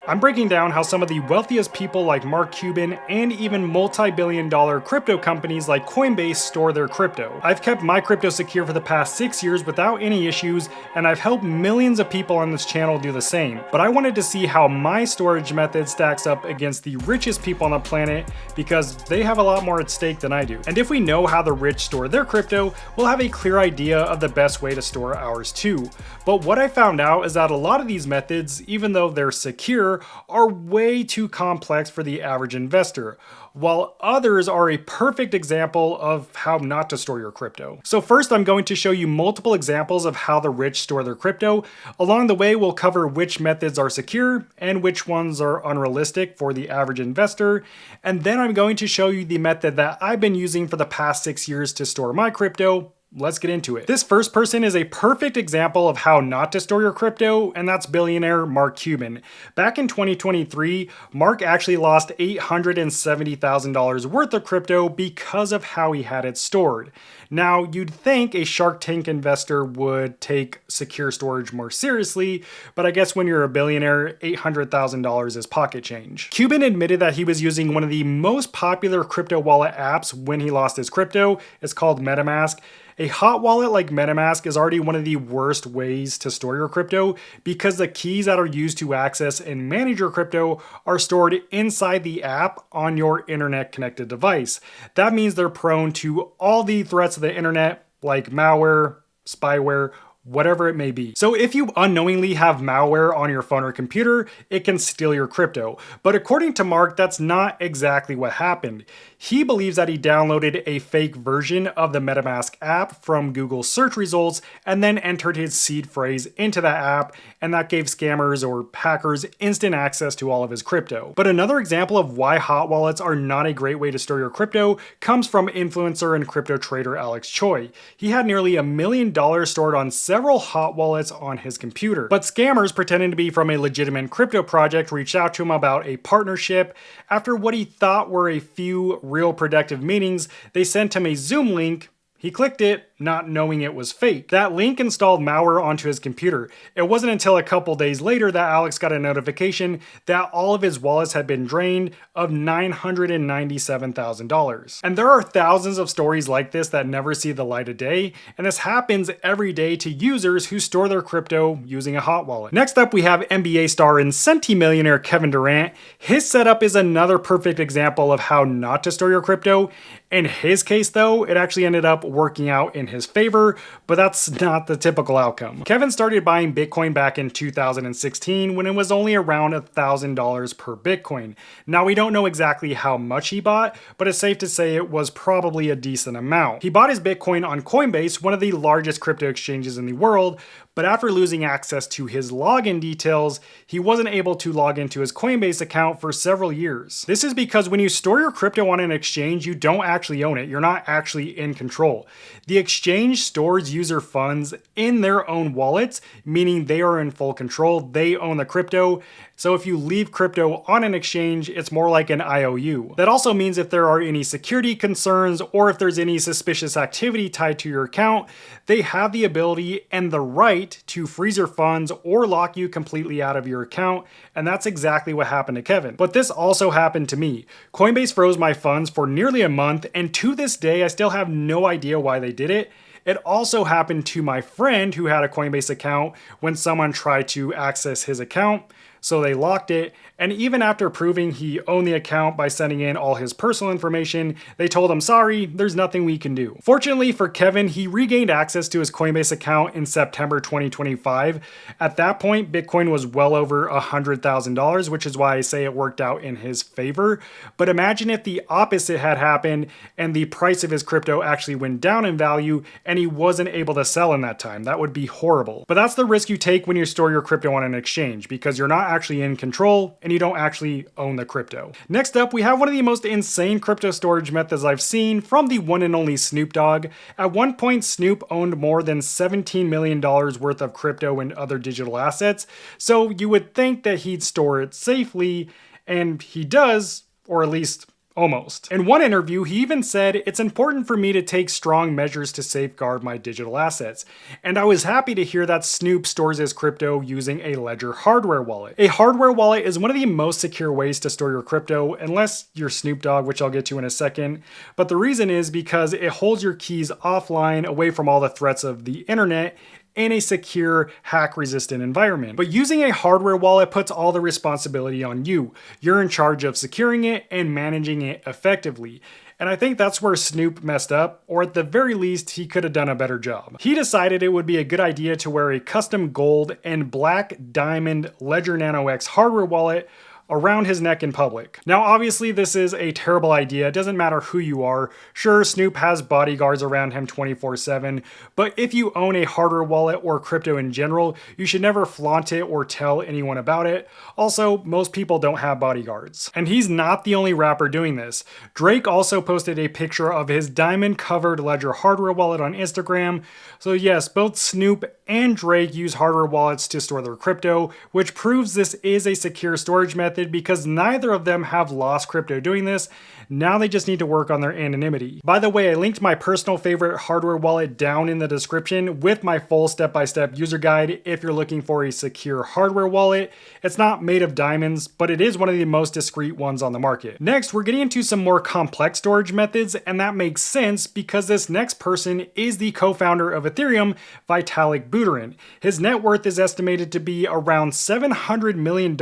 I'm breaking down how some of the wealthiest people like Mark Cuban and even multi-billion-dollar crypto companies like Coinbase store their crypto. I've kept my crypto secure for the past 6 years without any issues, and I've helped millions of people on this channel do the same. But I wanted to see how my storage method stacks up against the richest people on the planet because they have a lot more at stake than I do. And if we know how the rich store their crypto, we'll have a clear idea of the best way to store ours too. But what I found out is that a lot of these methods, even though they're secure, are way too complex for the average investor, while others are a perfect example of how not to store your crypto. So first, I'm going to show you multiple examples of how the rich store their crypto. Along the way, we'll cover which methods are secure and which ones are unrealistic for the average investor. And then I'm going to show you the method that I've been using for the past 6 years to store my crypto. Let's get into it. This first person is a perfect example of how not to store your crypto, and that's billionaire Mark Cuban. Back in 2023, Mark actually lost $870,000 worth of crypto because of how he had it stored. Now, you'd think a Shark Tank investor would take secure storage more seriously, but I guess when you're a billionaire, $800,000 is pocket change. Cuban admitted that he was using one of the most popular crypto wallet apps when he lost his crypto. It's called MetaMask. A hot wallet like MetaMask is already one of the worst ways to store your crypto because the keys that are used to access and manage your crypto are stored inside the app on your internet connected device. That means they're prone to all the threats of the internet like malware, spyware, whatever it may be. So if you unknowingly have malware on your phone or computer, it can steal your crypto. But according to Mark, that's not exactly what happened. He believes that he downloaded a fake version of the MetaMask app from Google search results and then entered his seed phrase into that app, and that gave scammers or hackers instant access to all of his crypto. But another example of why hot wallets are not a great way to store your crypto comes from influencer and crypto trader Alex Choi. He had nearly $1 million stored on several hot wallets on his computer. But scammers pretending to be from a legitimate crypto project reached out to him about a partnership. After what he thought were a few real productive meetings, they sent him a Zoom link. He clicked it, not knowing it was fake. That link installed malware onto his computer. It wasn't until a couple days later that Alex got a notification that all of his wallets had been drained of $997,000. And there are thousands of stories like this that never see the light of day, and this happens every day to users who store their crypto using a hot wallet. Next up, we have NBA star and centimillionaire Kevin Durant. His setup is another perfect example of how not to store your crypto. In his case though, it actually ended up working out in his favor, but that's not the typical outcome. Kevin started buying Bitcoin back in 2016 when it was only around $1,000 per Bitcoin. Now we don't know exactly how much he bought, but it's safe to say it was probably a decent amount. He bought his Bitcoin on Coinbase, one of the largest crypto exchanges in the world, but after losing access to his login details, he wasn't able to log into his Coinbase account for several years. This is because when you store your crypto on an exchange, you don't actually own it. You're not actually in control. The exchange stores user funds in their own wallets, meaning they are in full control. They own the crypto. So if you leave crypto on an exchange, it's more like an IOU. That also means if there are any security concerns or if there's any suspicious activity tied to your account, they have the ability and the right to freeze your funds or lock you completely out of your account. And that's exactly what happened to Kevin. But this also happened to me. Coinbase froze my funds for nearly a month, and to this day, I still have no idea why they did it. It also happened to my friend who had a Coinbase account when someone tried to access his account. So they locked it, and even after proving he owned the account by sending in all his personal information, they told him, sorry, there's nothing we can do. Fortunately for Kevin, he regained access to his Coinbase account in September 2025. At that point, Bitcoin was well over $100,000, which is why I say it worked out in his favor. But imagine if the opposite had happened and the price of his crypto actually went down in value and he wasn't able to sell in that time. That would be horrible. But that's the risk you take when you store your crypto on an exchange, because you're not actually in control and you don't actually own the crypto. Next up, we have one of the most insane crypto storage methods I've seen from the one and only Snoop Dogg. At one point, Snoop owned more than $17 million worth of crypto and other digital assets, so you would think that he'd store it safely, and he does, or at least Almost. In one interview, he even said, "It's important for me to take strong measures to safeguard my digital assets." And I was happy to hear that Snoop stores his crypto using a Ledger hardware wallet. A hardware wallet is one of the most secure ways to store your crypto, unless you're Snoop Dogg, which I'll get to in a second. But the reason is because it holds your keys offline, away from all the threats of the internet, in a secure, hack-resistant environment. But using a hardware wallet puts all the responsibility on you. You're in charge of securing it and managing it effectively. And I think that's where Snoop messed up, or at the very least, he could have done a better job. He decided it would be a good idea to wear a custom gold and black diamond Ledger Nano X hardware wallet around his neck in public. Now, obviously, this is a terrible idea. It doesn't matter who you are. Sure, Snoop has bodyguards around him 24/7, but if you own a hardware wallet or crypto in general, you should never flaunt it or tell anyone about it. Also, most people don't have bodyguards. And he's not the only rapper doing this. Drake also posted a picture of his diamond-covered Ledger hardware wallet on Instagram. So yes, both Snoop and Drake use hardware wallets to store their crypto, which proves this is a secure storage method because neither of them have lost crypto doing this. Now they just need to work on their anonymity. By the way, I linked my personal favorite hardware wallet down in the description with my full step-by-step user guide if you're looking for a secure hardware wallet. It's not made of diamonds, but it is one of the most discreet ones on the market. Next, we're getting into some more complex storage methods, and that makes sense because this next person is the co-founder of Ethereum, Vitalik Buterin. His net worth is estimated to be around $700 million,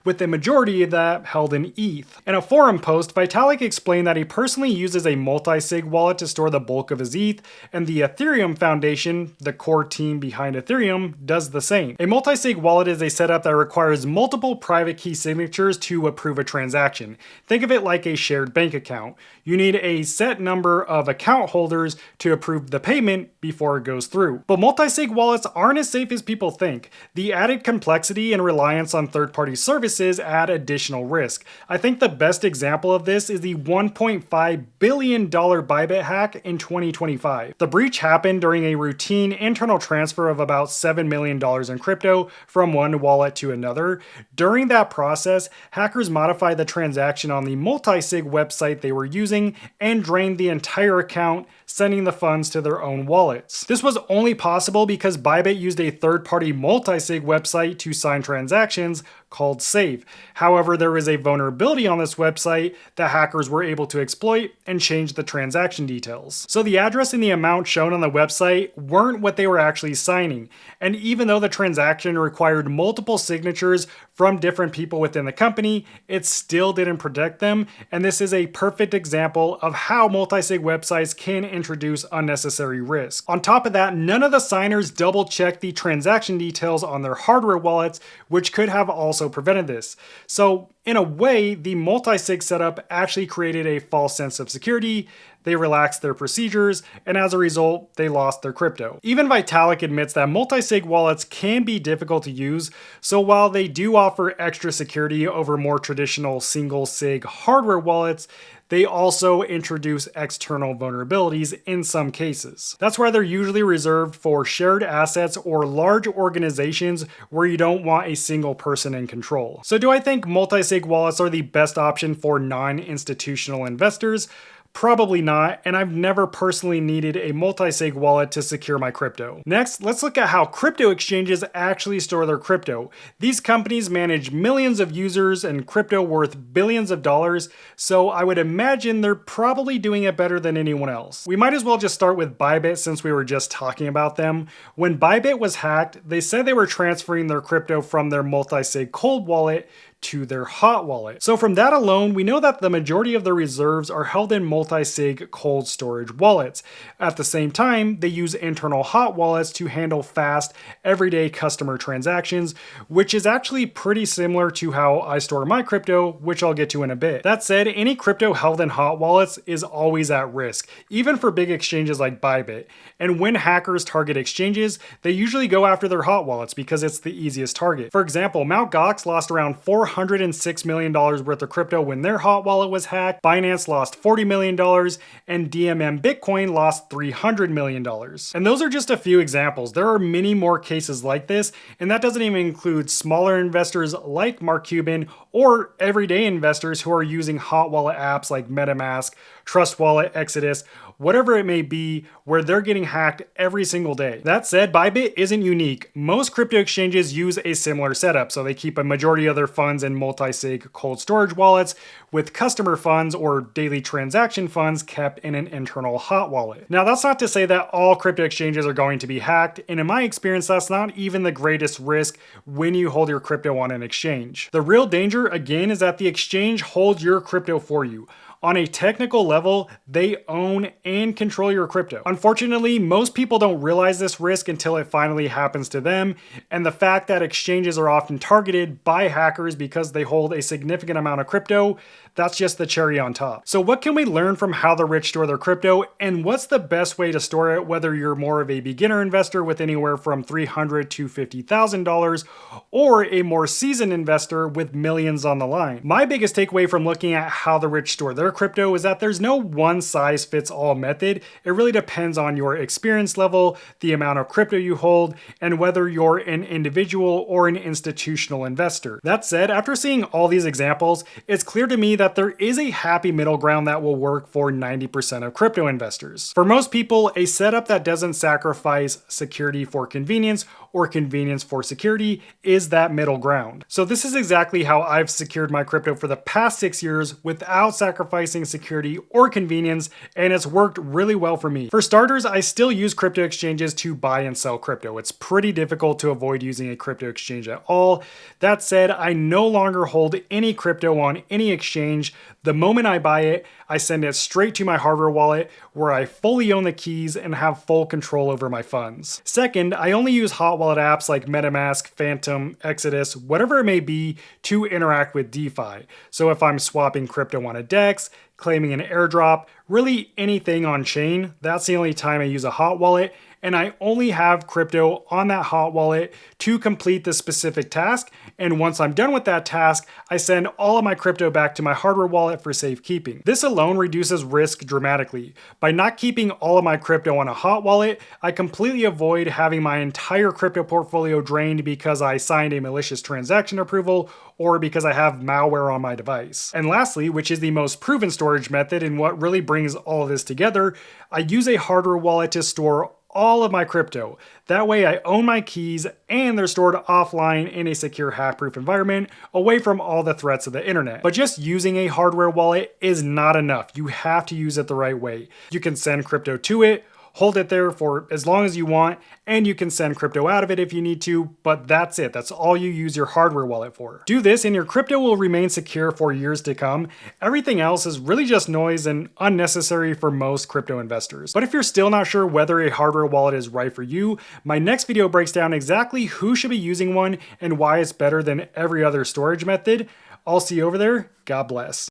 with the majority of that held in ETH. In a forum post, Vitalik explained that he personally uses a multi-sig wallet to store the bulk of his ETH, and the Ethereum Foundation, the core team behind Ethereum, does the same. A multi-sig wallet is a setup that requires multiple private key signatures to approve a transaction. Think of it like a shared bank account. You need a set number of account holders to approve the payment before it goes through. But multi-sig wallets aren't as safe as people think. The added complexity and reliance on third-party services add additional risk. I think the best example of this is the $1.5 billion Bybit hack in 2025. The breach happened during a routine internal transfer of about $7 million in crypto from one wallet to another. During that process, hackers modified the transaction on the multi-sig website they were using and drained the entire account, sending the funds to their own wallets. This was only possible because Bybit used a third-party multi-sig website to sign transactions called Safe. However, there was a vulnerability on this website that hackers were able to exploit and change the transaction details. So the address and the amount shown on the website weren't what they were actually signing. And even though the transaction required multiple signatures from different people within the company, it still didn't protect them. And this is a perfect example of how multi-sig websites can introduce unnecessary risk. On top of that, none of the signers double-checked the transaction details on their hardware wallets, which could have also prevented this. So in a way, the multi-sig setup actually created a false sense of security. They relaxed their procedures, and as a result, they lost their crypto. Even Vitalik admits that multi-sig wallets can be difficult to use, so while they do offer extra security over more traditional single-sig hardware wallets, they also introduce external vulnerabilities in some cases. That's why they're usually reserved for shared assets or large organizations where you don't want a single person in control. So do I think multi-sig wallets are the best option for non-institutional investors? Probably not, and I've never personally needed a multi-sig wallet to secure my crypto. Next, let's look at how crypto exchanges actually store their crypto. These companies manage millions of users and crypto worth billions of dollars, so I would imagine they're probably doing it better than anyone else. We might as well just start with Bybit since we were just talking about them. When Bybit was hacked, they said they were transferring their crypto from their multi-sig cold wallet to their hot wallet. So from that alone, we know that the majority of their reserves are held in multi-sig cold storage wallets. At the same time, they use internal hot wallets to handle fast, everyday customer transactions, which is actually pretty similar to how I store my crypto, which I'll get to in a bit. That said, any crypto held in hot wallets is always at risk, even for big exchanges like Bybit. And when hackers target exchanges, they usually go after their hot wallets because it's the easiest target. For example, Mt. Gox lost around $400 $406 million worth of crypto when their hot wallet was hacked. Binance lost $40 million, and DMM Bitcoin lost $300 million. And those are just a few examples. There are many more cases like this, and that doesn't even include smaller investors like Mark Cuban or everyday investors who are using hot wallet apps like MetaMask, Trust Wallet, Exodus, whatever it may be, where they're getting hacked every single day. That said, Bybit isn't unique. Most crypto exchanges use a similar setup, so they keep a majority of their funds in multi-sig cold storage wallets, with customer funds or daily transaction funds kept in an internal hot wallet. Now, that's not to say that all crypto exchanges are going to be hacked, and in my experience, that's not even the greatest risk when you hold your crypto on an exchange. The real danger, again, is that the exchange holds your crypto for you. On a technical level, they own and control your crypto. Unfortunately, most people don't realize this risk until it finally happens to them, and the fact that exchanges are often targeted by hackers because they hold a significant amount of crypto, that's just the cherry on top. So what can we learn from how the rich store their crypto, and what's the best way to store it, whether you're more of a beginner investor with anywhere from $300 to $50,000 or a more seasoned investor with millions on the line? My biggest takeaway from looking at how the rich store their crypto is that there's no one size fits all method. It really depends on your experience level, the amount of crypto you hold, and whether you're an individual or an institutional investor. That said, after seeing all these examples, it's clear to me that there is a happy middle ground that will work for 90% of crypto investors. For most people, a setup that doesn't sacrifice security for convenience or convenience for security is that middle ground. So this is exactly how I've secured my crypto for the past 6 years without sacrificing security or convenience, and it's worked really well for me. For starters, I still use crypto exchanges to buy and sell crypto. It's pretty difficult to avoid using a crypto exchange at all. That said, I no longer hold any crypto on any exchange. The moment I buy it, I send it straight to my hardware wallet where I fully own the keys and have full control over my funds. Second, I only use hot wallet apps like MetaMask, Phantom, Exodus, whatever it may be, to interact with DeFi. So if I'm swapping crypto on a DEX, claiming an airdrop, really anything on chain, that's the only time I use a hot wallet, and I only have crypto on that hot wallet to complete the specific task. And once I'm done with that task, I send all of my crypto back to my hardware wallet for safekeeping. This alone reduces risk dramatically. By not keeping all of my crypto on a hot wallet, I completely avoid having my entire crypto portfolio drained because I signed a malicious transaction approval or because I have malware on my device. And lastly, which is the most proven storage method and what really brings all of this together, I use a hardware wallet to store all of my crypto. That way I own my keys and they're stored offline in a secure hack-proof environment away from all the threats of the internet. But just using a hardware wallet is not enough. You have to use it the right way. You can send crypto to it, hold it there for as long as you want, and you can send crypto out of it if you need to, but that's it. That's all you use your hardware wallet for. Do this and your crypto will remain secure for years to come. Everything else is really just noise and unnecessary for most crypto investors. But if you're still not sure whether a hardware wallet is right for you, my next video breaks down exactly who should be using one and why it's better than every other storage method. I'll see you over there. God bless.